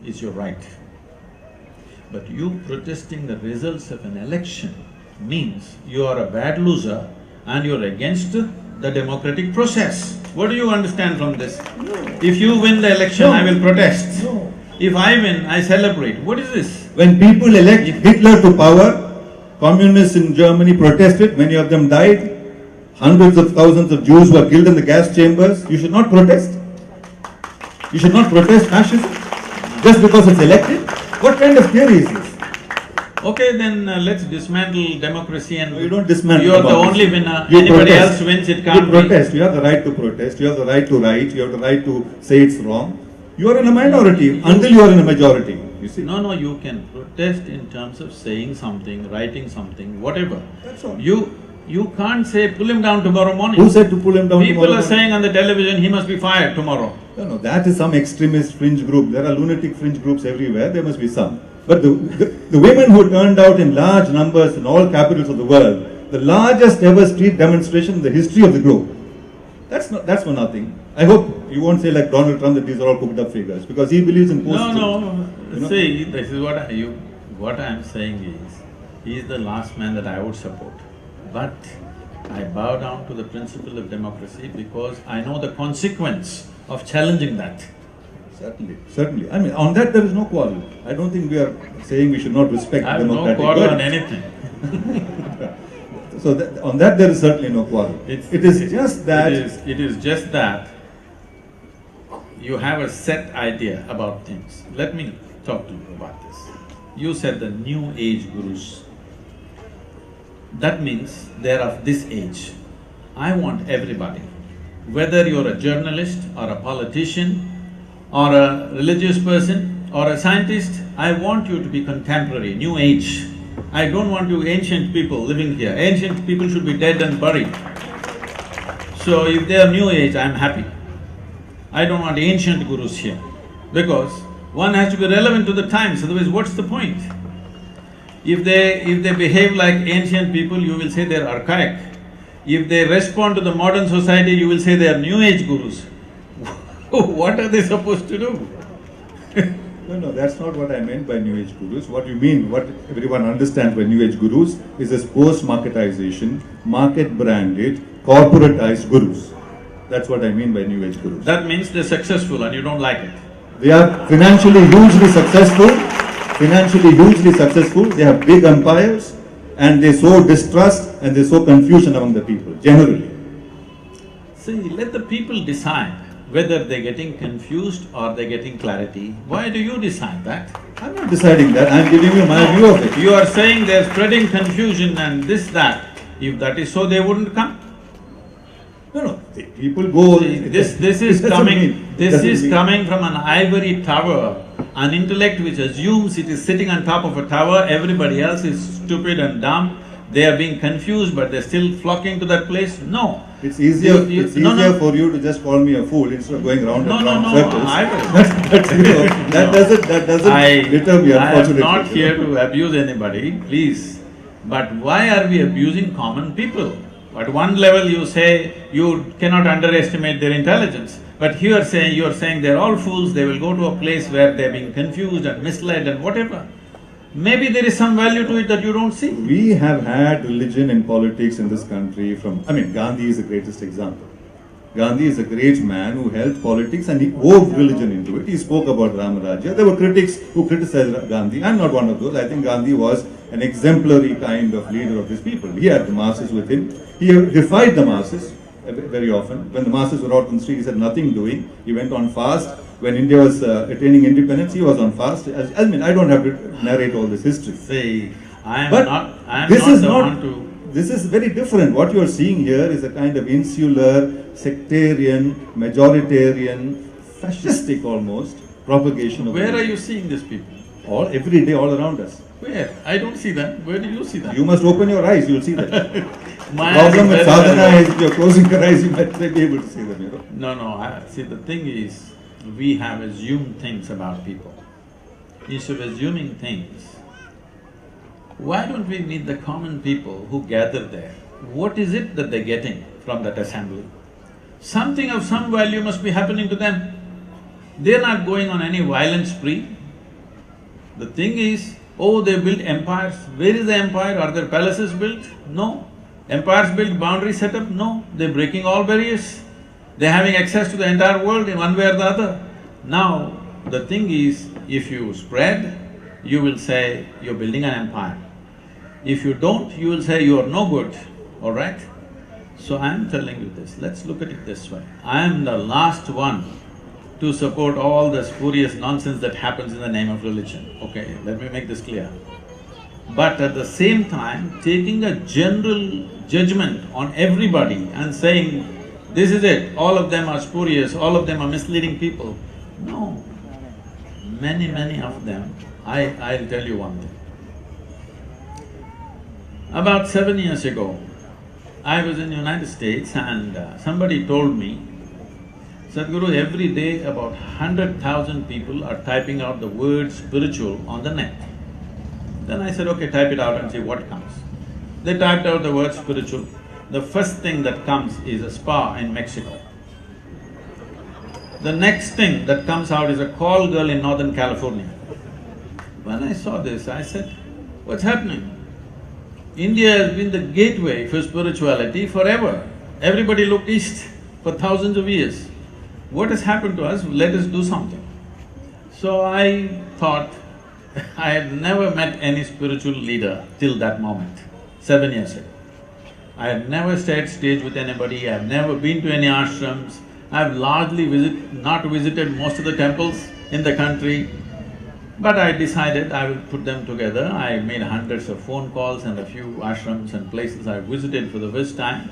is your right. But you protesting the results of an election means you are a bad loser and you're against the democratic process. What do you understand from this? No. If you win the election, No. I will protest. No. If I win, I celebrate. What is this? When people elect Hitler to power, communists in Germany protested, many of them died. Hundreds of thousands of Jews were killed in the gas chambers. You should not protest. You should not protest fascism just because it's elected. What kind of theory is this? Okay, then let's dismantle democracy and… No, you don't dismantle You are the democracy. only winner. You Anybody protest. else wins, it can't You protest. You have the right to protest. You have the right to write. You have the right to say it's wrong. You are in a minority until you are in a majority. You see? No, no, you can protest in terms of saying something, writing something, whatever. That's all. You can't say, pull him down tomorrow morning. Who said to pull him down People tomorrow are morning? saying on the television, he must be fired tomorrow. No, no, that is some extremist fringe group. There are lunatic fringe groups everywhere. There must be some. But the women who turned out in large numbers in all capitals of the world, the largest ever street demonstration in the history of the globe. That's for nothing. I hope you won't say like Donald Trump that these are all cooked up figures, because he believes in post-truth. No, You know? see, this is what I am saying is, he is the last man that I would support. But I bow down to the principle of democracy because I know the consequence of challenging that. Certainly, certainly. I mean, on that there is no quarrel. I don't think we are saying we should not respect I have no democratic quarrel on verdicts. anything. So on that there is certainly no quarrel. It is just that… It is just that you have a set idea about things. Let me talk to you about this. You said the new age gurus. That means they're of this age. I want everybody, whether you're a journalist or a politician or a religious person or a scientist, I want you to be contemporary, new age. I don't want you ancient people living here. Ancient people should be dead and buried. So if they are new age, I'm happy. I don't want ancient gurus here, because one has to be relevant to the times, otherwise what's the point? If they behave like ancient people, you will say they're archaic. If they respond to the modern society, you will say they are new age gurus. What are they supposed to do? No, that's not what I meant by New Age gurus. What you mean, what everyone understands by New Age gurus is this post-marketization, market-branded, corporatized gurus. That's what I mean by New Age gurus. That means they're successful and you don't like it. They are financially hugely successful, they have big empires, and they sow distrust and they sow confusion among the people, generally. See, let the people decide whether they're getting confused or they're getting clarity. Why do you decide that? I'm not deciding that, I'm giving you my view of it. You are saying they're spreading confusion and this, that. If that is so, they wouldn't come. No, people go… This is coming from an ivory tower, an intellect which assumes it is sitting on top of a tower, everybody else is stupid and dumb, they are being confused but they're still flocking to that place. No. It's easier for you to just call me a fool instead of going round and round circles. That doesn't deter me, unfortunately. I am not here to abuse anybody, please. But why are we abusing common people? At one level you say you cannot underestimate their intelligence, but here you are saying they're all fools, they will go to a place where they're being confused and misled and whatever. Maybe there is some value to it that you don't see. We have had religion and politics in this country from… I mean, Gandhi is the greatest example. Gandhi is a great man who held politics and he wove religion into it. He spoke about Ramarajya. There were critics who criticized Gandhi. I'm not one of those. I think Gandhi was an exemplary kind of leader of his people. He had the masses with him. He defied the masses very often. When the masses were out on the street, he said nothing doing. He went on fast. When India was attaining independence, he was on fast. I mean, I don't have to narrate all this history. See, This is very different. What you are seeing here is a kind of insular, sectarian, majoritarian, fascistic almost propagation of… Where are you seeing these people? Every day, all around us. Where? I don't see them. Where do you see them? You must open your eyes, you'll see that. My problem with sadhana is if you're closing your eyes, you might be able to see them, you know. No, see the thing is, we have assumed things about people. Instead of assuming things, why don't we meet the common people who gather there? What is it that they're getting from that assembly? Something of some value must be happening to them. They're not going on any violent spree, The thing is, oh, they built empires. Where is the empire? Are there palaces built? No. Empires built, boundary set up? No. They're breaking all barriers. They're having access to the entire world in one way or the other. Now, the thing is, if you spread, you will say you're building an empire. If you don't, you will say you're no good, all right? So I'm telling you this, let's look at it this way. I am the last one to support all the spurious nonsense that happens in the name of religion, okay? Let me make this clear. But at the same time, taking a general judgment on everybody and saying, this is it, all of them are spurious, all of them are misleading people, no. Many of them, I'll tell you one thing. About 7 years ago, I was in the United States and somebody told me, Sadhguru, every day about 100,000 people are typing out the word spiritual on the net. Then I said, okay, type it out and see what comes. They typed out the word spiritual. The first thing that comes is a spa in Mexico. The next thing that comes out is a call girl in Northern California. When I saw this, I said, what's happening? India has been the gateway for spirituality forever. Everybody looked east for thousands of years. What has happened to us? Let us do something. So I thought, I had never met any spiritual leader till that moment, 7 years ago. I had never shared stage with anybody, I have never been to any ashrams, I have largely not visited most of the temples in the country. But I decided I will put them together. I made hundreds of phone calls and a few ashrams and places I visited for the first time.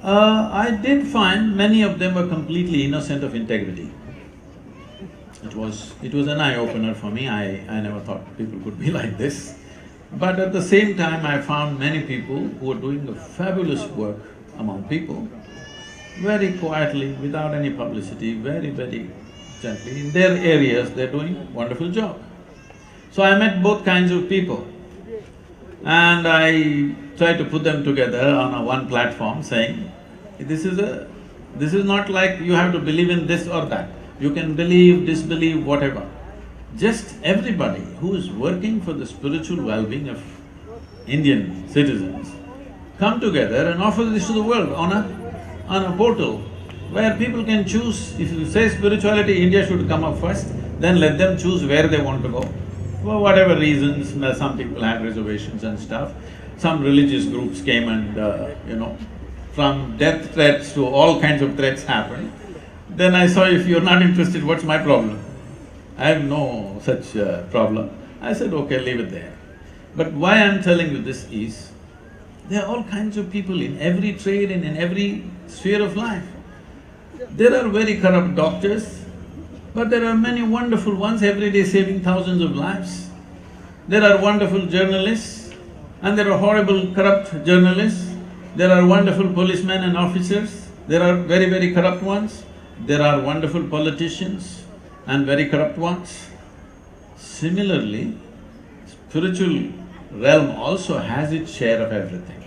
I did find many of them were completely innocent of integrity. It was an eye-opener for me, I never thought people could be like this. But at the same time, I found many people who were doing a fabulous work among people, very quietly, without any publicity, very gently. In their areas, they're doing wonderful job. So I met both kinds of people and I tried to put them together on a one platform saying, this is not like you have to believe in this or that. You can believe, disbelieve, whatever. Just everybody who is working for the spiritual well-being of Indian citizens come together and offer this to the world on a portal where people can choose. If you say spirituality, India should come up first, then let them choose where they want to go. For whatever reasons, some people had reservations and stuff. Some religious groups came and, from death threats to all kinds of threats happened. Then I saw, if you're not interested, what's my problem? I have no such problem. I said, okay, leave it there. But why I'm telling you this is, there are all kinds of people in every trade and in every sphere of life. There are very corrupt doctors, but there are many wonderful ones every day saving thousands of lives. There are wonderful journalists and there are horrible corrupt journalists. There are wonderful policemen and officers, there are very corrupt ones. There are wonderful politicians and very corrupt ones. Similarly, spiritual realm also has its share of everything.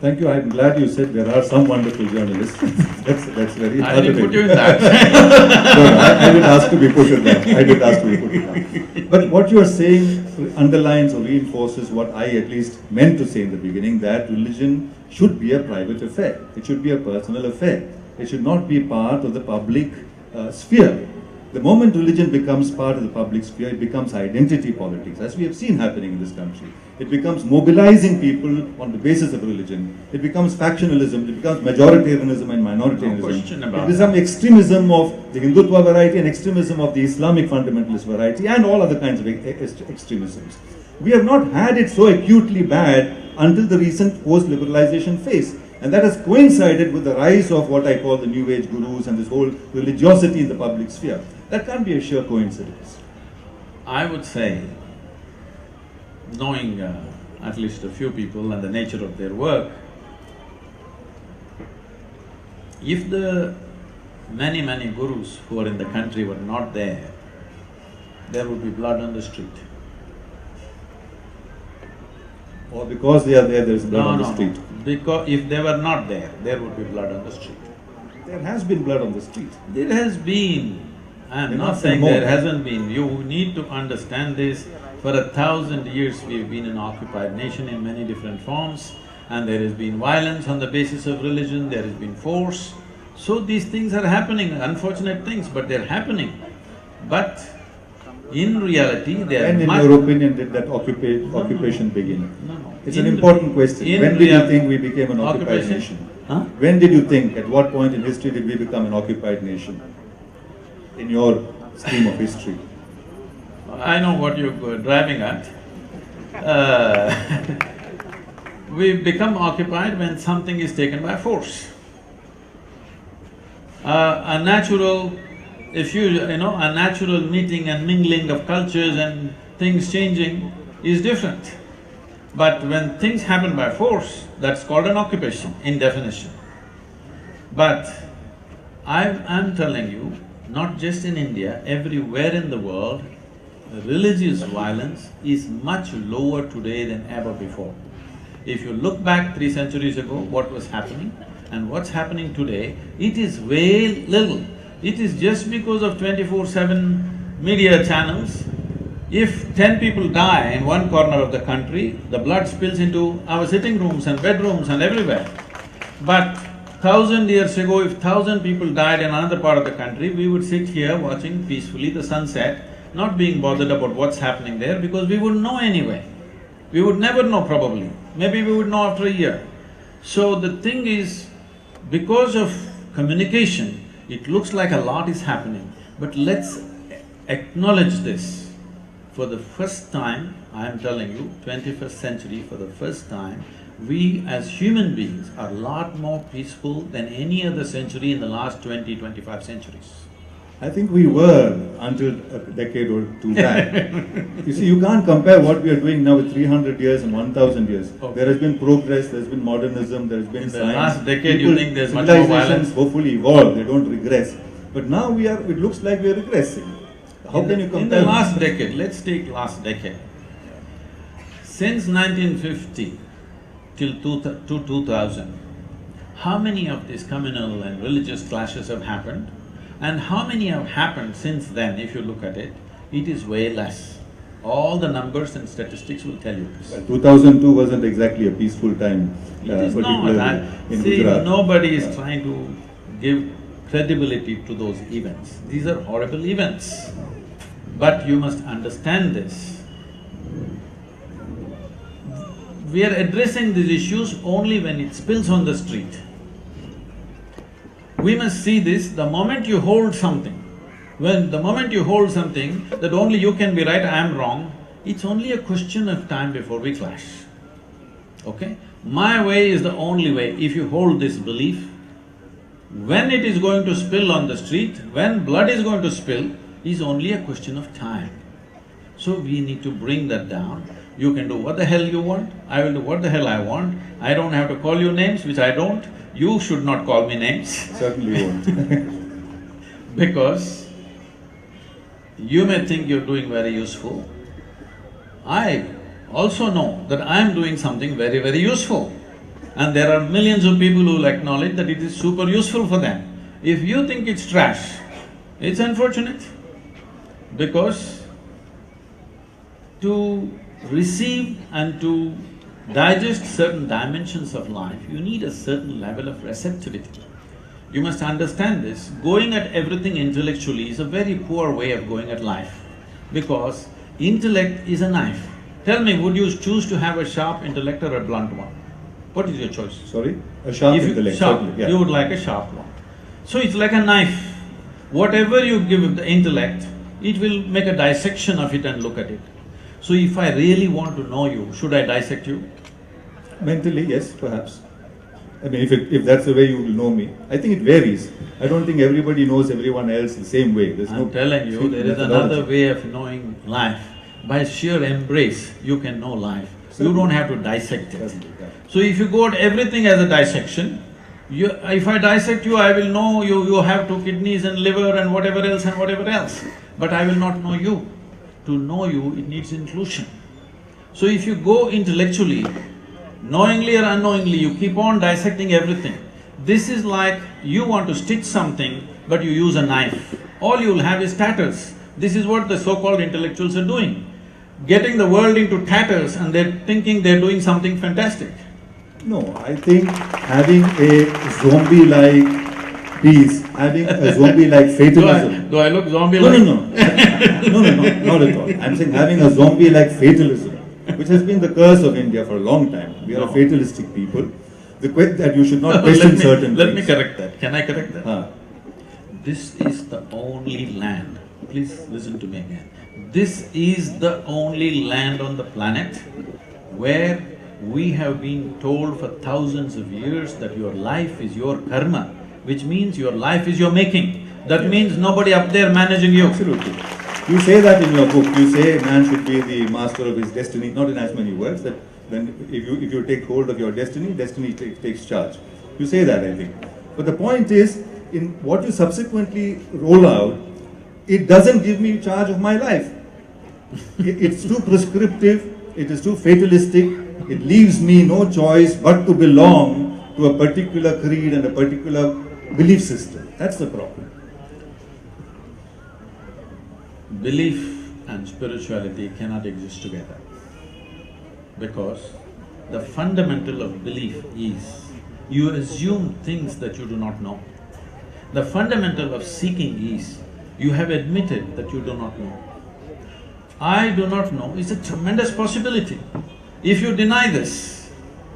Thank you, I'm glad you said there are some wonderful journalists. That's very I didn't put you in that. No, I didn't ask to be put in that, I didn't ask to be put in that. But what you are saying underlines or reinforces what I at least meant to say in the beginning, that religion should be a private affair, it should be a personal affair, it should not be part of the public sphere. The moment religion becomes part of the public sphere, it becomes identity politics, as we have seen happening in this country. It becomes mobilizing people on the basis of religion. It becomes factionalism, it becomes majoritarianism and minoritarianism. No question about it becomes extremism of the Hindutva variety and extremism of the Islamic fundamentalist variety and all other kinds of extremisms. We have not had it so acutely bad until the recent post-liberalization phase. And that has coincided with the rise of what I call the New Age gurus and this whole religiosity in the public sphere. That can't be a sheer coincidence. I would say, knowing at least a few people and the nature of their work, if the many gurus who are in the country were not there, there would be blood on the street. Or because they are there, there is blood on the street. No. Because if they were not there, there would be blood on the street. There has been blood on the street. There has been, I'm Enough not and saying more. there hasn't been. You need to understand this. For 1,000 years we've been an occupied nation in many different forms, and there has been violence on the basis of religion, there has been force. So these things are happening, unfortunate things, but they're happening. But in reality, they are When, in much… your opinion, did that occupation begin? No. It's an important question. When did you think we became an occupied occupation? nation? Huh? When did you think, at what point in history did we become an occupied nation? In your scheme of history. I know what you're driving at. We become occupied when something is taken by force. A natural… if a natural meeting and mingling of cultures and things changing is different. But when things happen by force, that's called an occupation in definition. But I'm telling you, not just in India, everywhere in the world, religious violence is much lower today than ever before. If you look back 3 centuries ago, what was happening and what's happening today, it is way little. It is just because of 24/7 media channels. If 10 people die in one corner of the country, the blood spills into our sitting rooms and bedrooms and everywhere. But 1,000 years ago, if 1,000 people died in another part of the country, we would sit here watching peacefully the sunset, not being bothered about what's happening there because we wouldn't know anyway. We would never know probably, maybe we would know after a year. So the thing is, because of communication, it looks like a lot is happening, but let's acknowledge this. For the first time, I am telling you, 21st century, for the first time, we as human beings are a lot more peaceful than any other century in the last 20-25 centuries. I think we were until a decade or two back. You see, you can't compare what we are doing now with 300 years and 1,000 years. Okay. There has been progress, there's been modernism, there's been In the science. last decade, you think there's much more civilizations violence? hopefully evolve, they don't regress. But now it looks like we are regressing. How can you compare? In the last decade, let's take last decade. Since 1950 till 2000, how many of these communal and religious clashes have happened? And how many have happened since then, if you look at it, it is way less. All the numbers and statistics will tell you this. Well, 2002 wasn't exactly a peaceful time, It is particularly not. in See, Gujarat. nobody is trying to give credibility to those events. These are horrible events. But you must understand this. We are addressing these issues only when it spills on the street. We must see this, the moment you hold something, the moment you hold something that only you can be right, I am wrong, it's only a question of time before we clash, okay? My way is the only way. If you hold this belief, when it is going to spill on the street, when blood is going to spill, is only a question of time. So we need to bring that down. You can do what the hell you want, I will do what the hell I want, I don't have to call you names, which I don't, you should not call me names. Certainly won't. Because you may think you're doing very useful. I also know that I am doing something very, very useful. And there are millions of people who will acknowledge that it is super useful for them. If you think it's trash, it's unfortunate. Because to receive and to digest certain dimensions of life, you need a certain level of receptivity. You must understand this. Going at everything intellectually is a very poor way of going at life, because intellect is a knife. Tell me, would you choose to have a sharp intellect or a blunt one? What is your choice? Sorry? A sharp intellect, sharp, certainly, yeah. you would like a sharp one. So it's like a knife. Whatever you give the intellect, it will make a dissection of it and look at it. So if I really want to know you, should I dissect you? Mentally, yes, perhaps. I mean, if that's the way you will know me. I think it varies. I don't think everybody knows everyone else the same way. There's I'm telling you, there is another way of knowing life. By sheer embrace, you can know life. You don't have to dissect it. So if you go at everything as a dissection, if I dissect you, I will know you have 2 kidneys and liver and whatever else and whatever else. But I will not know you. To know you, it needs inclusion. So if you go intellectually, knowingly or unknowingly, you keep on dissecting everything. This is like you want to stitch something, but you use a knife, all you'll have is tatters. This is what the so-called intellectuals are doing, getting the world into tatters and they're thinking they're doing something fantastic. No, I think having a zombie-like peace, having a zombie-like fatalism… Do I look No, zombie-like? no, no. Not at all. I'm saying having a zombie-like fatalism, which has been the curse of India for a long time. We are a No. fatalistic people. That you should not question certain Let me things. correct that. Can I correct that? Ah. This is the only land, please listen to me again. This is the only land on the planet where we have been told for thousands of years that your life is your karma, which means your life is your making. That means nobody up there managing you. Absolutely. You say that in your book. You say man should be the master of his destiny, not in as many words, that when if you take hold of your destiny, destiny takes charge. You say that, I think. But the point is, in what you subsequently roll out, it doesn't give me charge of my life. It's too prescriptive, it is too fatalistic, it leaves me no choice but to belong to a particular creed and a particular belief system. That's the problem. Belief and spirituality cannot exist together, because the fundamental of belief is you assume things that you do not know. The fundamental of seeking is you have admitted that you do not know. I do not know is a tremendous possibility. If you deny this,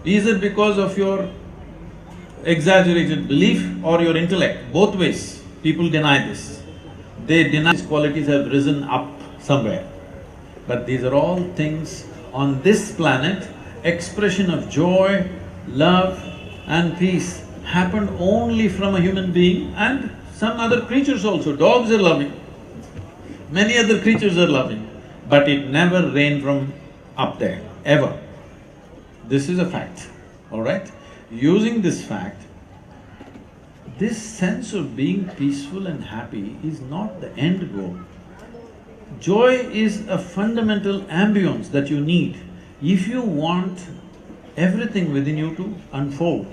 is it because of your exaggerated belief or your intellect? Both ways, people deny this. They deny these qualities have risen up somewhere. But these are all things on this planet, expression of joy, love and peace happened only from a human being and some other creatures also. Dogs are loving, many other creatures are loving, but it never rained from up there, ever. This is a fact, all right? Using this fact, this sense of being peaceful and happy is not the end goal. Joy is a fundamental ambience that you need. If you want everything within you to unfold,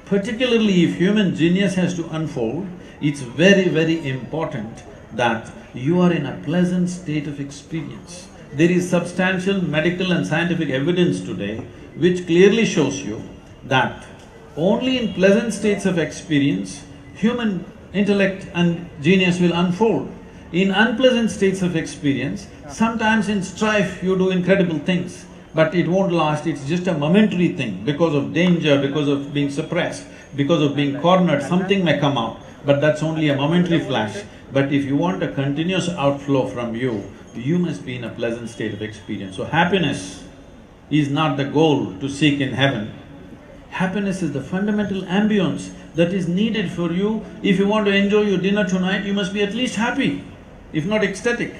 particularly if human genius has to unfold, it's very, very important that you are in a pleasant state of experience. There is substantial medical and scientific evidence today which clearly shows you that only in pleasant states of experience, human intellect and genius will unfold. In unpleasant states of experience, sometimes in strife you do incredible things, but it won't last, it's just a momentary thing. Because of danger, because of being suppressed, because of being cornered, something may come out, but that's only a momentary flash. But if you want a continuous outflow from you, you must be in a pleasant state of experience. So happiness is not the goal to seek in heaven. Happiness is the fundamental ambience that is needed for you. If you want to enjoy your dinner tonight, you must be at least happy, if not ecstatic.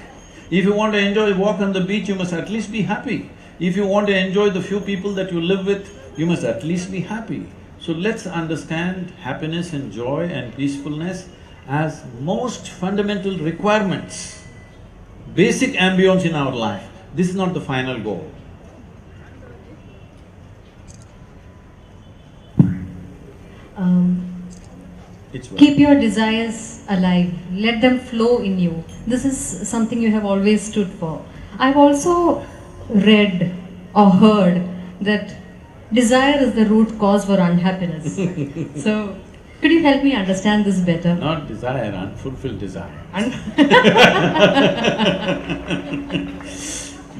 If you want to enjoy a walk on the beach, you must at least be happy. If you want to enjoy the few people that you live with, you must at least be happy. So let's understand happiness and joy and peacefulness as most fundamental requirements, basic ambience in our life. This is not the final goal. Keep your desires alive, let them flow in you. This is something you have always stood for. I've also read or heard that desire is the root cause for unhappiness. So, could you help me understand this better? Not desire, unfulfilled desire.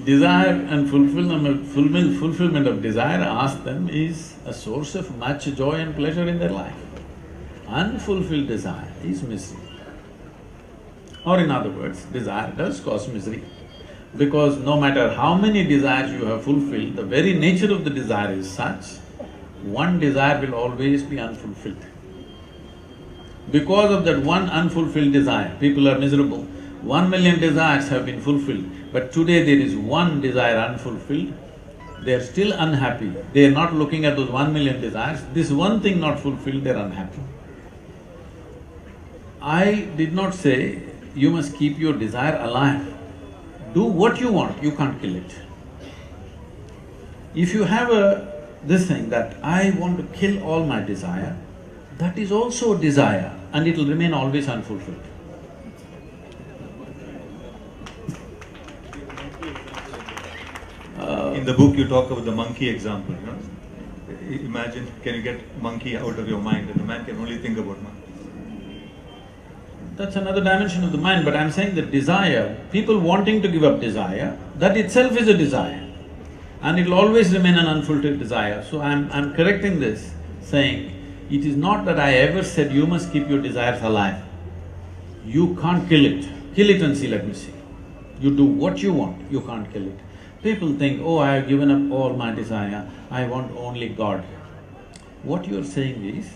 Desire and fulfillment of desire, ask them, is a source of much joy and pleasure in their life. Unfulfilled desire is misery. Or in other words, desire does cause misery. Because no matter how many desires you have fulfilled, the very nature of the desire is such, one desire will always be unfulfilled. Because of that one unfulfilled desire, people are miserable. 1,000,000 desires have been fulfilled, but today there is one desire unfulfilled, they are still unhappy. They are not looking at those 1,000,000 desires, this one thing not fulfilled, they're unhappy. I did not say you must keep your desire alive. Do what you want, you can't kill it. If you have this thing that I want to kill all my desire, that is also a desire, and it'll remain always unfulfilled. In the book you talk about the monkey example, you know? Imagine, can you get monkey out of your mind and the man can only think about monkey? That's another dimension of the mind, but I'm saying that desire, people wanting to give up desire, that itself is a desire. And it'll always remain an unfulfilled desire. So I'm correcting this, saying, it is not that I ever said you must keep your desires alive. You can't kill it. Kill it and see, let me see. You do what you want, you can't kill it. People think, oh, I have given up all my desire, I want only God. What you're saying is,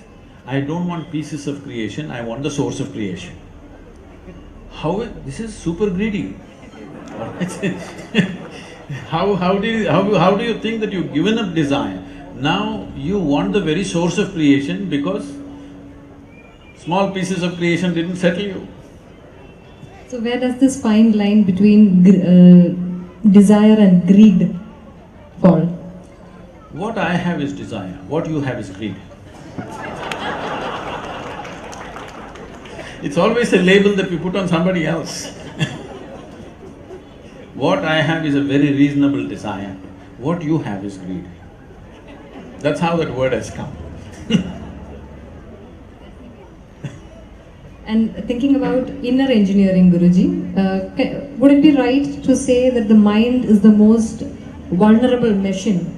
I don't want pieces of creation, I want the source of creation. This is super greedy. How do you think that you've given up desire? Now you want the very source of creation because small pieces of creation didn't settle you. So where does this fine line between desire and greed fall? What I have is desire, what you have is greed. It's always a label that we put on somebody else. What I have is a very reasonable desire, what you have is greed. That's how that word has come. And thinking about inner engineering, Guruji, would it be right to say that the mind is the most vulnerable machine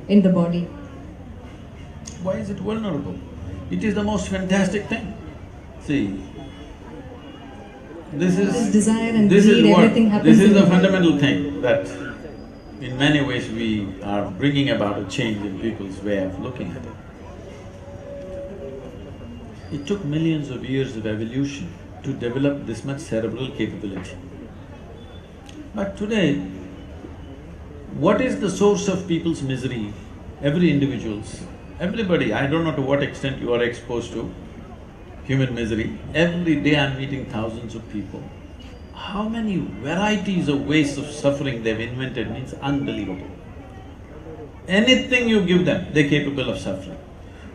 in the body? Why is it vulnerable? It is the most fantastic thing. See, this is… desire and greed, everything happens. This is the fundamental thing that in many ways we are bringing about a change in people's way of looking at it. It took millions of years of evolution to develop this much cerebral capability. But today, what is the source of people's misery? Every individual's, everybody, I don't know to what extent you are exposed to human misery. Every day I'm meeting thousands of people. How many varieties of ways of suffering they've invented means unbelievable. Anything you give them, they're capable of suffering.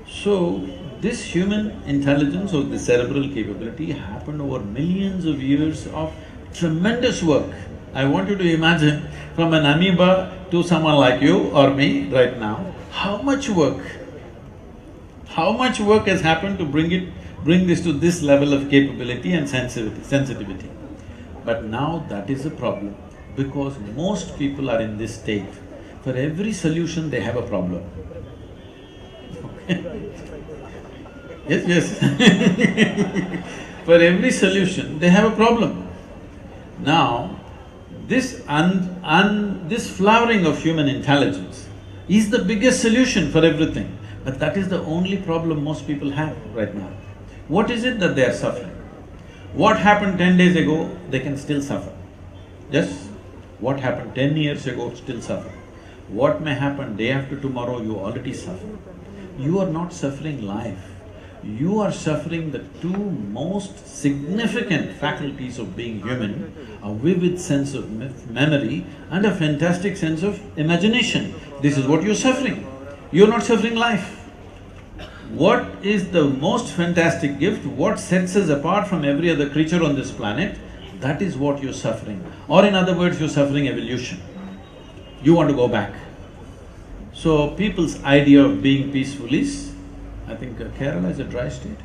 So, this human intelligence or the cerebral capability happened over millions of years of tremendous work. I want you to imagine from an amoeba to someone like you or me right now, how much work has happened to bring this to this level of capability and sensitivity. But now that is a problem because most people are in this state. For every solution they have a problem. Yes. For every solution, they have a problem. Now, this flowering of human intelligence is the biggest solution for everything, but that is the only problem most people have right now. What is it that they are suffering? What happened 10 days ago, they can still suffer. Yes? What happened 10 years ago, still suffer. What may happen day after tomorrow, you already suffer. You are not suffering life. You are suffering the two most significant faculties of being human, a vivid sense of memory and a fantastic sense of imagination. This is what you're suffering. You're not suffering life. What is the most fantastic gift, what sets us apart from every other creature on this planet, that is what you're suffering. Or in other words, you're suffering evolution. You want to go back. So people's idea of being peaceful is, I think Kerala is a dry state.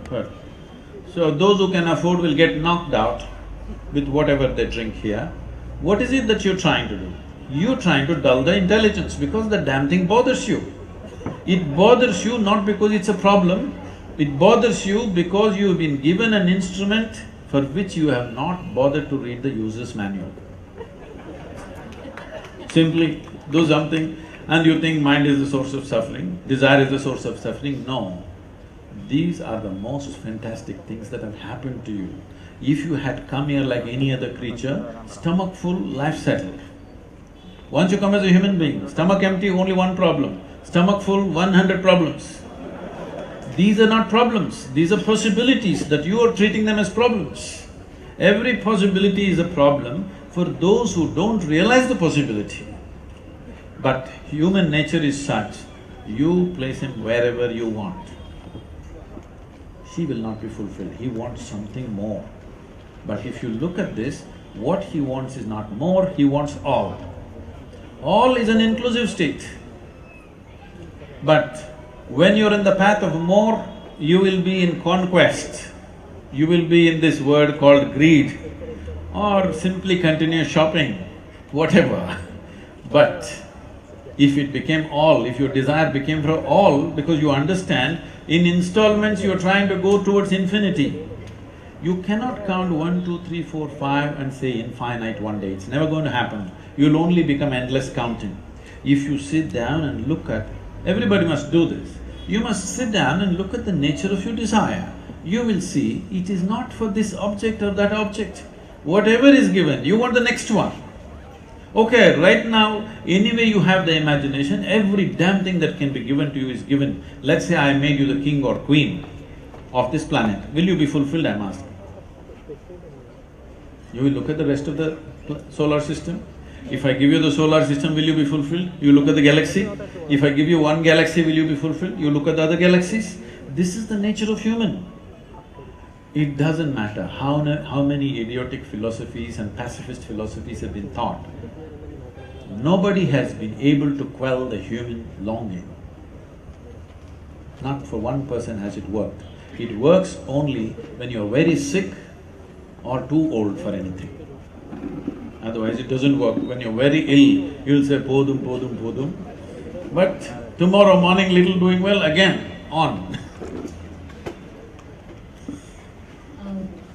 But, so those who can afford will get knocked out with whatever they drink here. What is it that you're trying to do? You're trying to dull the intelligence because the damn thing bothers you. It bothers you not because it's a problem, it bothers you because you've been given an instrument for which you have not bothered to read the user's manual. Simply do something and you think mind is the source of suffering, desire is the source of suffering. No, these are the most fantastic things that have happened to you. If you had come here like any other creature, stomach full, life settled. Once you come as a human being, stomach empty, only one problem. Stomach full, 100 problems. These are not problems, these are possibilities that you are treating them as problems. Every possibility is a problem for those who don't realize the possibility. But human nature is such, you place him wherever you want. she will not be fulfilled. He wants something more. But if you look at this, what he wants is not more, he wants all. All is an inclusive state. But when you're in the path of more, you will be in conquest. You will be in this word called greed, or simply continue shopping, whatever. But if it became all, if your desire became for all, because you understand, in installments you're trying to go towards infinity. You cannot count 1, 2, 3, 4, 5 and say infinite one day, it's never going to happen. You'll only become endless counting. If you sit down and look at… everybody must do this. You must sit down and look at the nature of your desire. You will see it is not for this object or that object. Whatever is given, you want the next one. Okay, right now, anyway you have the imagination, every damn thing that can be given to you is given. Let's say I made you the king or queen of this planet, will you be fulfilled, I'm asking? You will look at the rest of the solar system. If I give you the solar system, will you be fulfilled? You look at the galaxy. If I give you one galaxy, will you be fulfilled? You look at the other galaxies. This is the nature of human. It doesn't matter how many idiotic philosophies and pacifist philosophies have been taught. Nobody has been able to quell the human longing. Not for one person has it worked. It works only when you're very sick or too old for anything. Otherwise it doesn't work. When you're very ill, you'll say podum, podum, podum. But tomorrow morning little doing well, again, on.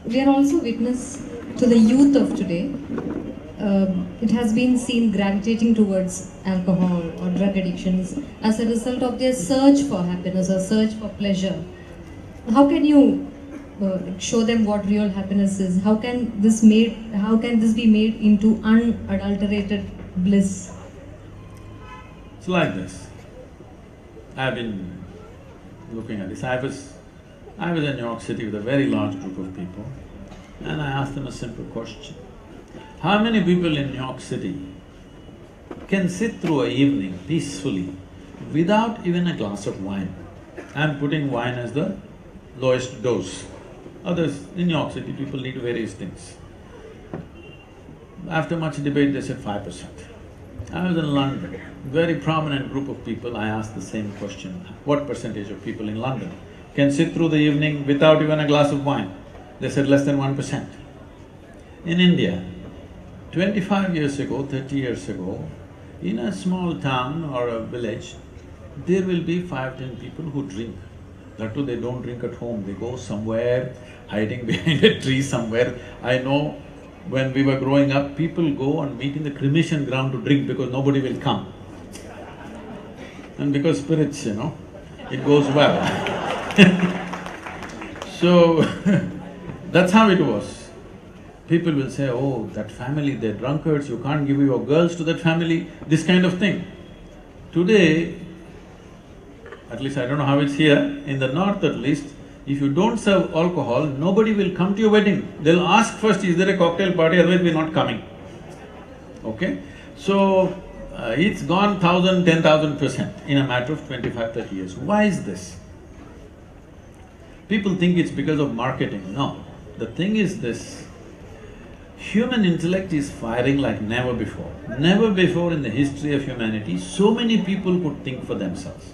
We are also witness to the youth of today. It has been seen gravitating towards alcohol or drug addictions as a result of their search for happiness or search for pleasure. How can you show them what real happiness is? How can this be made into unadulterated bliss? It's like this. I've been looking at this. I was in New York City with a very large group of people, and I asked them a simple question. How many people in New York City can sit through an evening peacefully without even a glass of wine? I'm putting wine as the lowest dose. Others, in New York City, people need various things. After much debate, they said 5%. I was in London, very prominent group of people, I asked the same question. What percentage of people in London can sit through the evening without even a glass of wine? They said less than 1%. In India, 25 years ago, 30 years ago, in a small town or a village, there will be 5–10 people who drink. That too, they don't drink at home, they go somewhere, hiding behind a tree somewhere. I know when we were growing up, people go and meet in the cremation ground to drink because nobody will come. And because spirits, it goes well. So, that's how it was. People will say, oh, that family, they're drunkards, you can't give your girls to that family, this kind of thing. Today, at least I don't know how it's here, in the north at least, if you don't serve alcohol, nobody will come to your wedding. They'll ask first, is there a cocktail party, otherwise we're not coming. Okay? So, it's gone 1,000, 10,000% in a matter of 25–30 years. Why is this? People think it's because of marketing. No. The thing is this, human intellect is firing like never before. Never before in the history of humanity, so many people could think for themselves.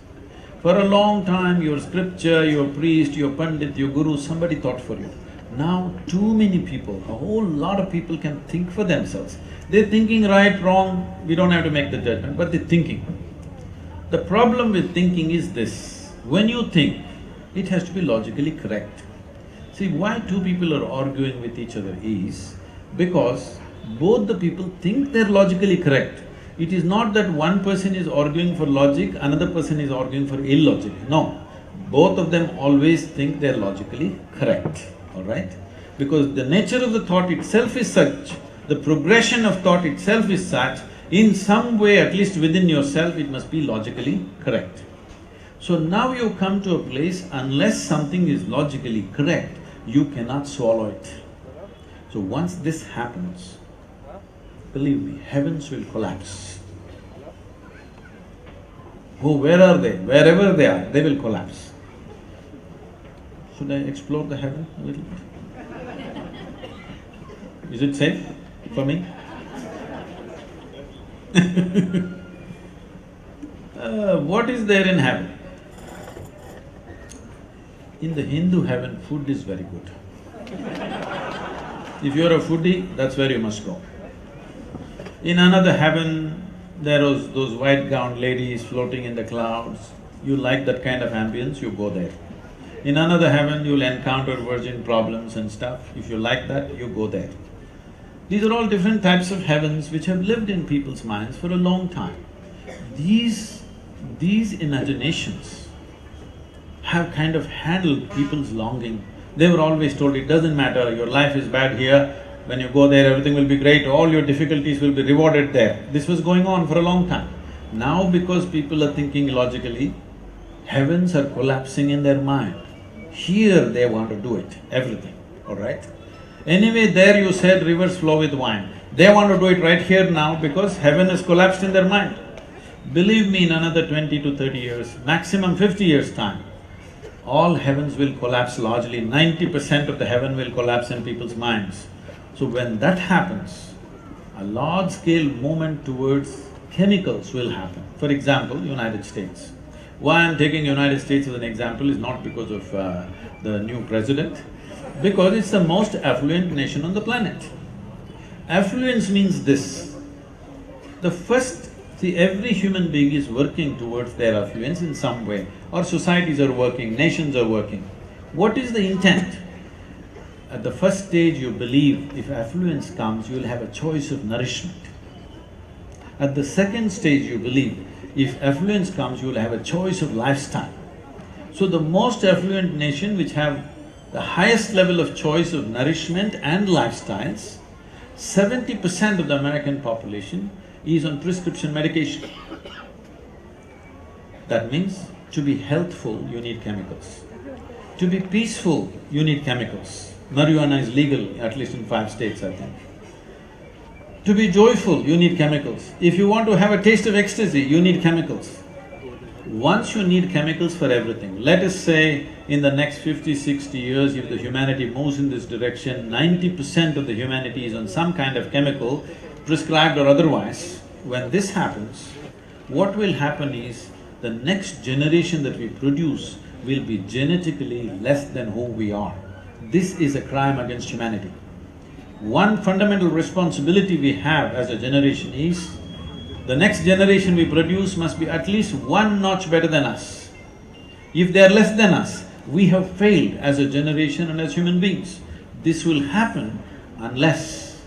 For a long time, your scripture, your priest, your pandit, your guru, somebody thought for you. Now, too many people, a whole lot of people can think for themselves. They're thinking right, wrong, we don't have to make the judgment, but they're thinking. The problem with thinking is this, when you think, it has to be logically correct. See, why two people are arguing with each other is because both the people think they're logically correct. It is not that one person is arguing for logic, another person is arguing for illogic, no. Both of them always think they're logically correct, all right? Because the nature of the thought itself is such, the progression of thought itself is such, in some way, at least within yourself, it must be logically correct. So now you come to a place, unless something is logically correct, you cannot swallow it. So once this happens, believe me, heavens will collapse. Oh, where are they? Wherever they are, they will collapse. Should I explore the heaven a little bit? Is it safe for me? What is there in heaven? In the Hindu heaven, food is very good. If you're a foodie, that's where you must go. In another heaven, there was those white-gowned ladies floating in the clouds. You like that kind of ambience, you go there. In another heaven, you'll encounter virgin problems and stuff. If you like that, you go there. These are all different types of heavens which have lived in people's minds for a long time. These imaginations have kind of handled people's longing. They were always told, it doesn't matter, your life is bad here, when you go there everything will be great, all your difficulties will be rewarded there. This was going on for a long time. Now because people are thinking logically, heavens are collapsing in their mind. Here they want to do it, everything, all right? Anyway, there you said rivers flow with wine. They want to do it right here now because heaven has collapsed in their mind. Believe me, in another 20 to 30 years, maximum 50 years' time, all heavens will collapse largely, 90% of the heaven will collapse in people's minds. So when that happens, a large-scale movement towards chemicals will happen. For example, United States. Why I'm taking United States as an example is not because of the new president, because it's the most affluent nation on the planet. Affluence means this, every human being is working towards their affluence in some way, or societies are working, nations are working. What is the intent? At the first stage you believe if affluence comes, you'll have a choice of nourishment. At the second stage you believe if affluence comes, you'll have a choice of lifestyle. So the most affluent nation which have the highest level of choice of nourishment and lifestyles, 70% of the American population is on prescription medication. That means to be healthful, you need chemicals. To be peaceful, you need chemicals. Marijuana is legal, at least in 5 states, I think. To be joyful, you need chemicals. If you want to have a taste of ecstasy, you need chemicals. Once you need chemicals for everything, let us say in the next 50, 60 years, if the humanity moves in this direction, 90% of the humanity is on some kind of chemical, prescribed or otherwise. When this happens, what will happen is, the next generation that we produce will be genetically less than who we are. This is a crime against humanity. One fundamental responsibility we have as a generation is, the next generation we produce must be at least one notch better than us. If they are less than us, we have failed as a generation and as human beings. This will happen unless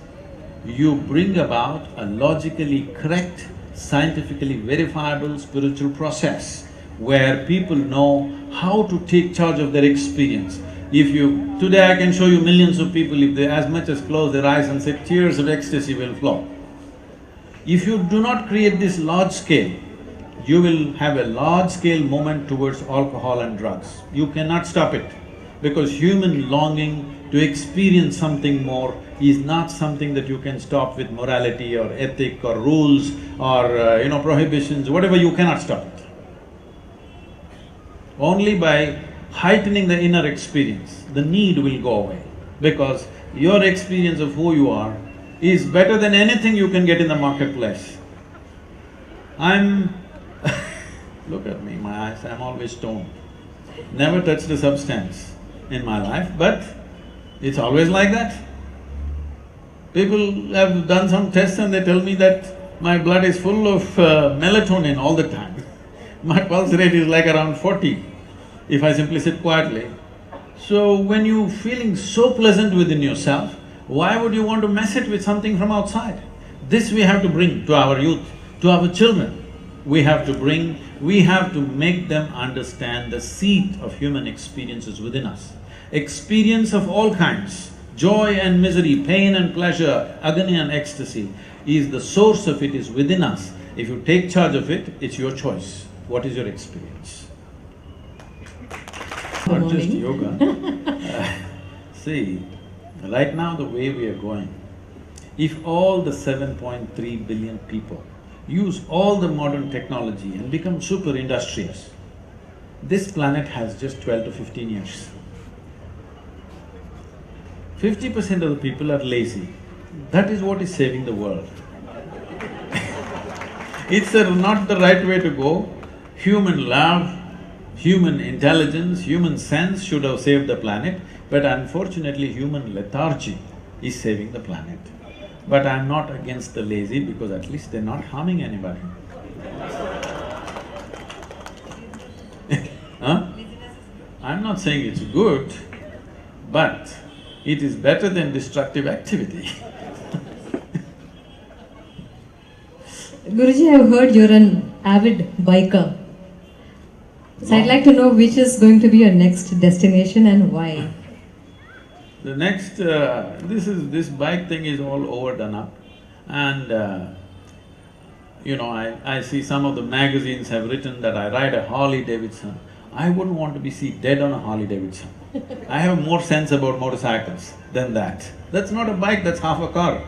you bring about a logically correct, scientifically verifiable spiritual process where people know how to take charge of their experience. Today I can show you millions of people, if they as much as close their eyes and say, tears of ecstasy will flow. If you do not create this large scale, you will have a large scale movement towards alcohol and drugs. You cannot stop it, because human longing to experience something more is not something that you can stop with morality or ethic or rules or prohibitions, whatever, you cannot stop it. Only by heightening the inner experience, the need will go away, because your experience of who you are is better than anything you can get in the marketplace. Look at me, my eyes, I'm always stoned. Never touched a substance in my life, but it's always like that. People have done some tests and they tell me that my blood is full of melatonin all the time. My pulse rate is like around 40, if I simply sit quietly. So when you're feeling so pleasant within yourself, why would you want to mess it with something from outside? This we have to bring to our youth, to our children. We have to make them understand the seat of human experiences within us. Experience of all kinds, joy and misery, pain and pleasure, agony and ecstasy, is the source of it is within us. If you take charge of it, it's your choice. What is your experience? Not just yoga. See, right now the way we are going, if all the 7.3 billion people use all the modern technology and become super industrious, this planet has just 12 to 15 years. 50% of the people are lazy. That is what is saving the world. It's not the right way to go. Human love, human intelligence, human sense should have saved the planet, but unfortunately human lethargy is saving the planet. But I'm not against the lazy because at least they're not harming anybody. Huh? I'm not saying it's good, but it is better than destructive activity. Guruji, I've heard you're an avid biker. So I'd like to know which is going to be your next destination and why. The next… this bike thing is all overdone up and you know, I see some of the magazines have written that I ride a Harley Davidson. I wouldn't want to be seen dead on a Harley Davidson. I have more sense about motorcycles than that. That's not a bike, that's half a car.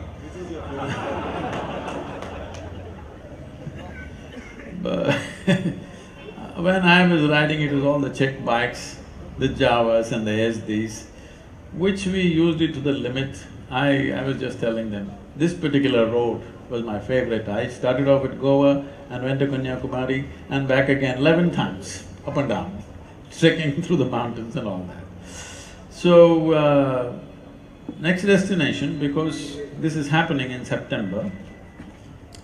But when I was riding, it was all the Czech bikes, the Javas and the SDs, which we used it to the limit. I was just telling them, this particular road was my favorite. I started off at Goa and went to Kanyakumari and back again 11 times, up and down, trekking through the mountains and all that. So, next destination, because this is happening in September,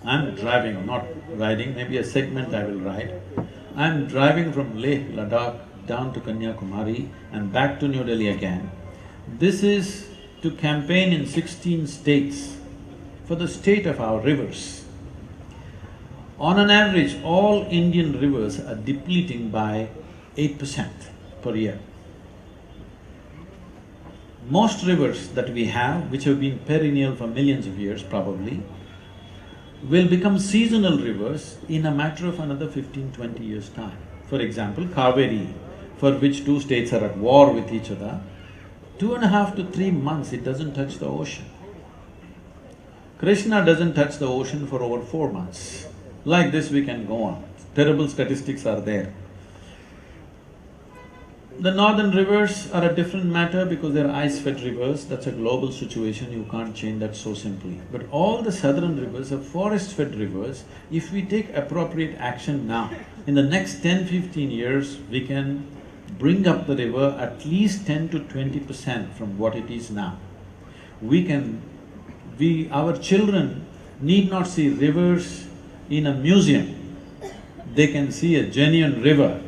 I'm driving, not riding, maybe a segment I will ride. I'm driving from Leh, Ladakh down to Kanyakumari and back to New Delhi again. This is to campaign in 16 states for the state of our rivers. On an average, all Indian rivers are depleting by 8% per year. Most rivers that we have, which have been perennial for millions of years probably, will become seasonal rivers in a matter of another 15–20 years' time. For example, Kaveri, for which two states are at war with each other, 2.5 to 3 months it doesn't touch the ocean. Krishna doesn't touch the ocean for over 4 months. Like this we can go on, terrible statistics are there. The northern rivers are a different matter because they're ice-fed rivers, that's a global situation, you can't change that so simply. But all the southern rivers are forest-fed rivers. If we take appropriate action now, in the next 10–15 years, we can bring up the river at least 10 to 20% from what it is now. Our children need not see rivers in a museum, they can see a genuine river.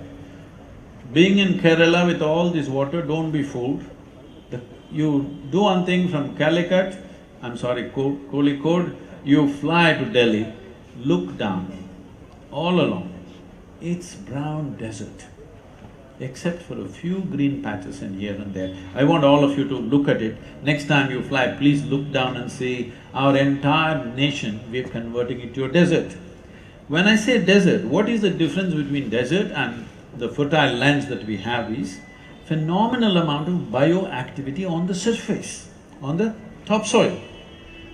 Being in Kerala with all this water, don't be fooled. You do one thing from Calicut, Kozhikode, you fly to Delhi, look down, all along, it's brown desert, except for a few green patches in here and there. I want all of you to look at it. Next time you fly, please look down and see our entire nation, we're converting it to a desert. When I say desert, what is the difference between desert and the fertile lands that we have is phenomenal amount of bioactivity on the surface, on the topsoil.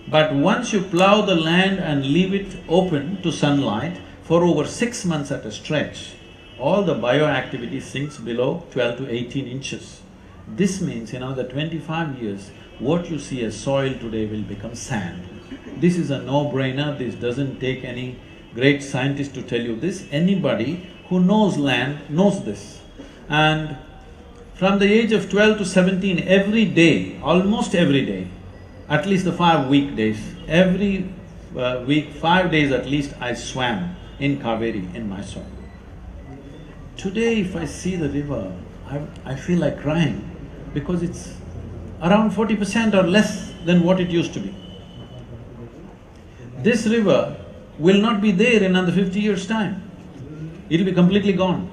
But once you plow the land and leave it open to sunlight for over 6 months at a stretch, all the bioactivity sinks below 12 to 18 inches. This means in another 25 years, what you see as soil today will become sand. This is a no-brainer, this doesn't take any great scientist to tell you this. Anybody who knows land knows this. And from the age of 12 to 17, every day, almost every day, at least the 5 weekdays, every week, 5 days at least, I swam in Kaveri, in my soil. Today, if I see the river, I feel like crying because it's around 40% or less than what it used to be. This river will not be there in another 50 years' time. It'll be completely gone.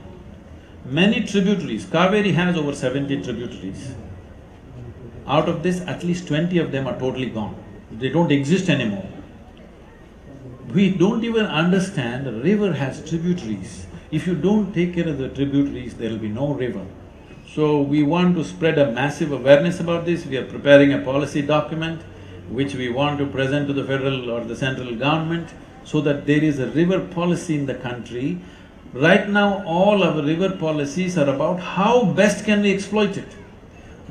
Many tributaries, Kaveri has over 70 tributaries. Out of this, at least 20 of them are totally gone. They don't exist anymore. We don't even understand a river has tributaries. If you don't take care of the tributaries, there'll be no river. So we want to spread a massive awareness about this. We are preparing a policy document which we want to present to the federal or the central government so that there is a river policy in the country. Right now, all our river policies are about how best can we exploit it.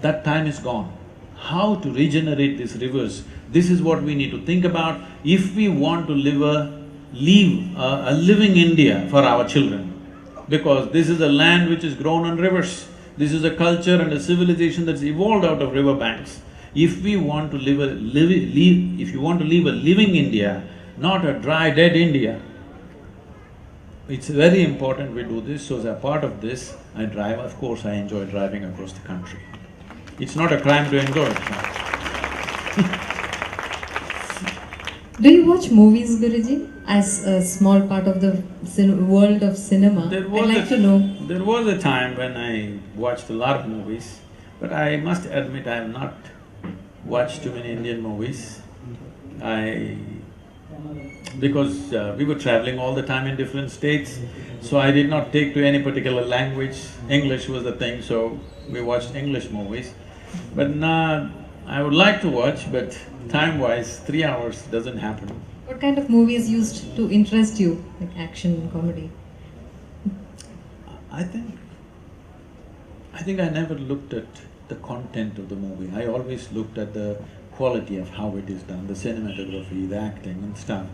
That time is gone. how to regenerate these rivers. This is what we need to think about if we want to leave a living India for our children. Because this is a land which is grown on rivers. This is a culture and a civilization that's evolved out of river banks. If we want to if you want to leave a living India, not a dry, dead India, it's very important we do this. So as a part of this, I drive. Of course, I enjoy driving across the country. It's not a crime to enjoy it. Do you watch movies, Guruji, as a small part of the world of cinema? I'd like to know. There was a time when I watched a lot of movies, but I must admit I have not watched too many Indian movies. Because we were traveling all the time in different states, so I did not take to any particular language. English was the thing, so we watched English movies. But now, I would like to watch, but time-wise, 3 hours doesn't happen. What kind of movies used to interest you, like action, comedy? I think I never looked at the content of the movie. I always looked at the quality of how it is done, the cinematography, the acting and stuff.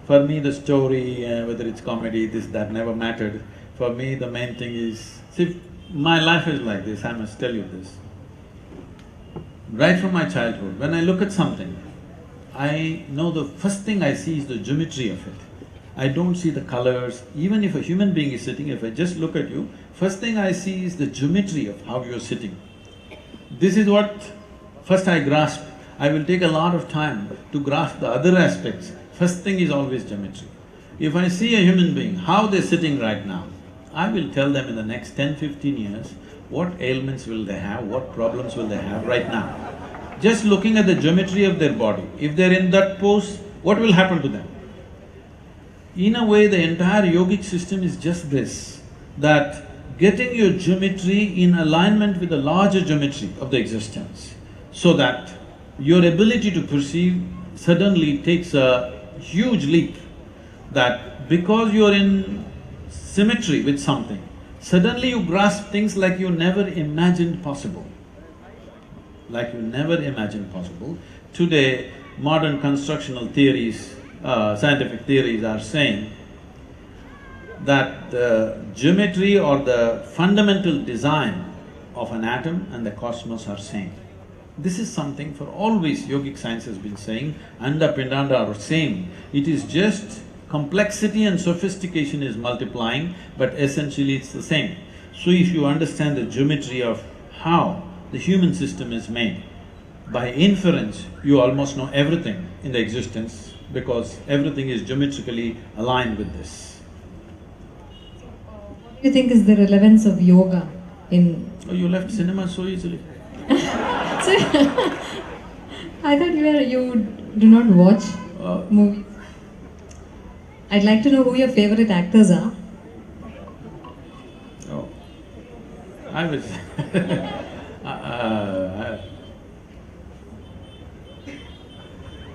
For me, the story, whether it's comedy, this, that never mattered. For me, the main thing is… See, my life is like this, I must tell you this. Right from my childhood, when I look at something, I know the first thing I see is the geometry of it. I don't see the colors. Even if a human being is sitting, if I just look at you, first thing I see is the geometry of how you're sitting. This is what first I grasp. I will take a lot of time to grasp the other aspects. First thing is always geometry. If I see a human being, how they're sitting right now, I will tell them in the next 10–15 years, what ailments will they have, what problems will they have right now. Just looking at the geometry of their body, if they're in that pose, what will happen to them? In a way, the entire yogic system is just this, that getting your geometry in alignment with the larger geometry of the existence, so that your ability to perceive suddenly takes a huge leap, that because you're in symmetry with something, suddenly you grasp things like you never imagined possible. Like you never imagined possible. Today, modern constructional theories, scientific theories are saying that the geometry or the fundamental design of an atom and the cosmos are same. This is something for always yogic science has been saying, Anda Pindanda are same. It is just complexity and sophistication is multiplying, but essentially it's the same. So if you understand the geometry of how the human system is made, by inference, you almost know everything in the existence because everything is geometrically aligned with this. What do you think is the relevance of yoga in… Oh, you left cinema so easily. So, I thought you do not watch movies. I'd like to know who your favorite actors are. Oh, I was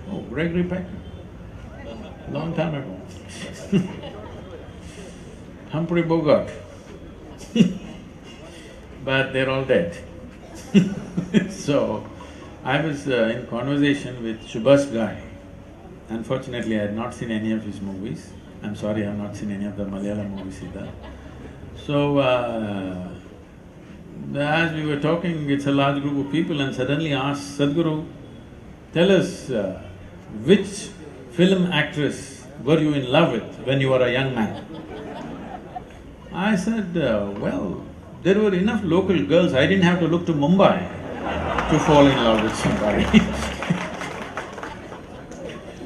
oh, Gregory Peck, long time ago. Humphrey Bogart, but they're all dead. So, I was in conversation with Subhash Ghai. Unfortunately, I had not seen any of his movies. I'm sorry, I have not seen any of the Malayalam movies either. So, as we were talking, it's a large group of people and suddenly asked, Sadhguru, tell us, which film actress were you in love with when you were a young man? I said, well, there were enough local girls, I didn't have to look to Mumbai to fall in love with somebody.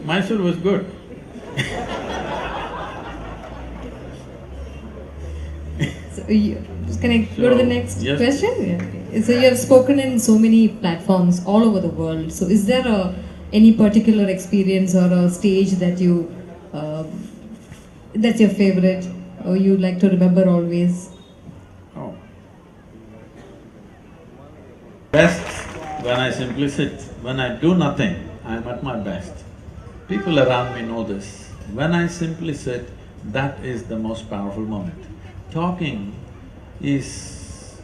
Mysore was good. So can I go to the next question? Yeah. So you have spoken in so many platforms all over the world. So is there any particular experience or a stage that you… that's your favorite or you like to remember always? Oh. Best when I simply sit, when I do nothing, I'm at my best. People around me know this. When I simply sit, that is the most powerful moment. Talking is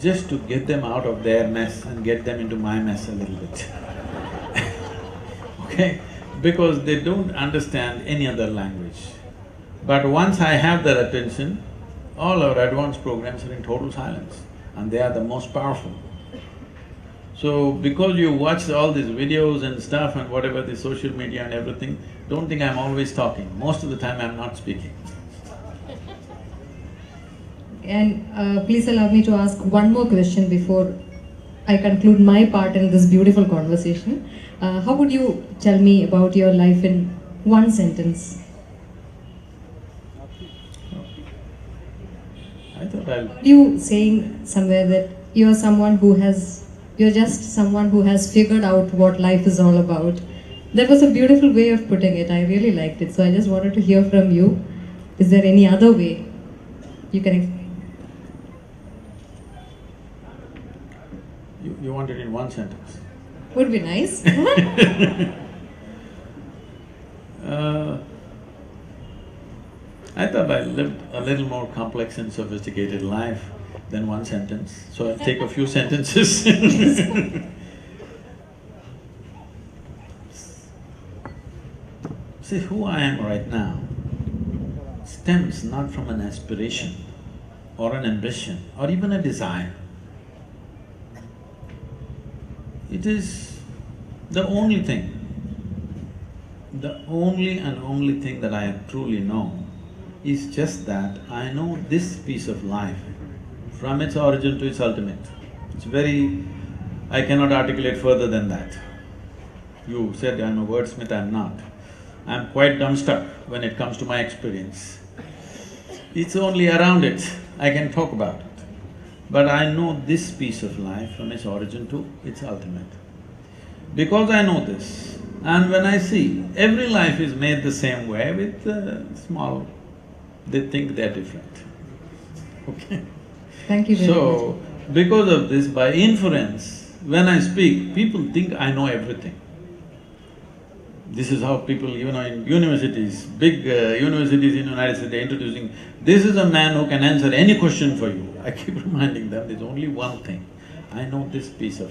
just to get them out of their mess and get them into my mess a little bit. Okay? Because they don't understand any other language. But once I have their attention, all our advanced programs are in total silence and they are the most powerful. So, because you watch all these videos and stuff and whatever, the social media and everything, don't think I'm always talking. Most of the time I'm not speaking. And please allow me to ask one more question before I conclude my part in this beautiful conversation. How would you tell me about your life in one sentence? I thought I'll… Are you saying somewhere that you're someone who has… you're just someone who has figured out what life is all about? That was a beautiful way of putting it. I really liked it. So I just wanted to hear from you. Is there any other way you can explain? You want it in one sentence? Would be nice. I thought I lived a little more complex and sophisticated life than one sentence, so I'll take a few sentences. See, who I am right now stems not from an aspiration or an ambition or even a desire. It is the only thing, the only and only thing that I truly know is just that I know this piece of life from its origin to its ultimate. It's very… I cannot articulate further than that. You said I'm a wordsmith, I'm not. I'm quite dumbstruck when it comes to my experience. It's only around it I can talk about it. But I know this piece of life from its origin to its ultimate. Because I know this, and when I see every life is made the same way with small… they think they're different, okay? Thank you very much. So, because of this, by inference, when I speak, people think I know everything. This is how people, in universities, big universities in the United States, they're introducing, this is a man who can answer any question for you. I keep reminding them, there's only one thing, I know this piece of